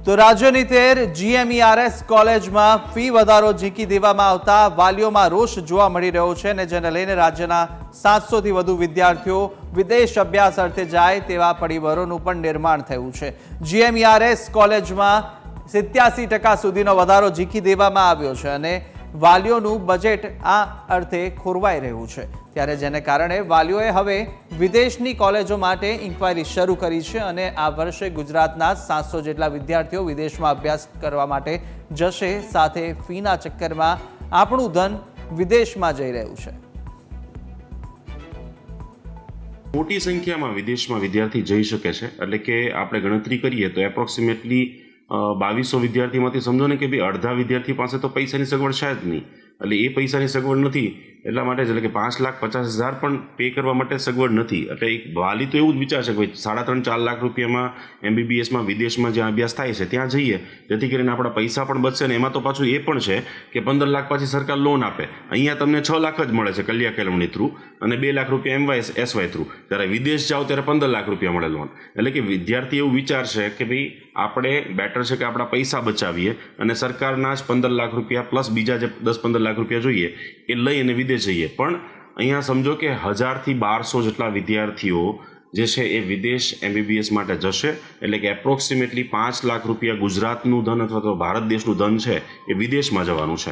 તો રાજ્યની 13 GMERS કોલેજમાં ફી વધારો ઝીંકી દેવામાં આવતા વાલીઓમાં રોષ જોવા મળી રહ્યો છે અને જેને લઈને રાજ્યના 700 થી વધુ વિદ્યાર્થીઓ વિદેશ અભ્યાસ અર્થે જાય તેવા પરિબળોનું પણ નિર્માણ થયું છે। GMERS કોલેજમાં 87% સુધીનો વધારો ઝીંકી દેવામાં આવ્યો છે અને વાલીઓનું બજેટ આ અર્થે ખોરવાઈ રહ્યું છે। ત્યારે જેને કારણે વાલીઓએ હવે વિદેશની કોલેજો માટે ઇન્ક્વાયરી શરૂ કરી છે અને આ વર્ષે ગુજરાતના 700 જેટલા વિદ્યાર્થીઓ વિદેશમાં અભ્યાસ કરવા માટે જશે, સાથે ફીના ચક્કરમાં આપણું ધન વિદેશમાં જઈ રહ્યું છે। મોટી સંખ્યામાં વિદેશમાં વિદ્યાર્થી જઈ શકે છે, એટલે કે આપણે ગણતરી કરીએ તો એપ્રોક્સિમેટલી 2200 વિદ્યાર્થીમાંથી સમજો ને કે ભાઈ અડધા વિદ્યાર્થી પાસે તો પૈસાની સગવડ છે જ નહીં, એટલે એ પૈસાની સગવડ નથી એટલા માટે જ, એટલે કે 5,50,000 પણ પે કરવા માટે સગવડ નથી। એટલે એક વાલી તો એવું જ વિચારશે કે ભાઈ 3.5-4 લાખ રૂપિયામાં MBBSમાં વિદેશમાં જ્યાં અભ્યાસ થાય છે ત્યાં જઈએ, જેથી કરીને આપણા પૈસા પણ બચશે ને એમાં તો પાછું એ પણ છે કે 15 લાખ પાછી સરકાર લોન આપે। અહીંયા તમને 6 લાખ જ મળે છે કલ્યા કેળવણી થ્રુ અને 2 લાખ રૂપિયા SY થ્રુ, ત્યારે વિદેશ જાઓ ત્યારે 15 લાખ રૂપિયા મળે લોન। એટલે કે વિદ્યાર્થી એવું વિચારશે કે ભાઈ આપણે બેટર છે કે આપણા પૈસા બચાવીએ અને સરકારના જ 15 લાખ રૂપિયા પ્લસ બીજા જે 10-15 લાખ રૂપિયા જોઈએ એ લઈ અને વિદેશ જઈએ। પણ અહીંયા સમજો કે 1000 થી 1200 જેટલા વિદ્યાર્થીઓ જે છે એ વિદેશ MBBS માટે જશે, એટલે કે એપ્રોક્સિમેટલી 5 લાખ રૂપિયા ગુજરાતનું ધન અથવા તો ભારત દેશનું ધન છે એ વિદેશમાં જવાનું છે।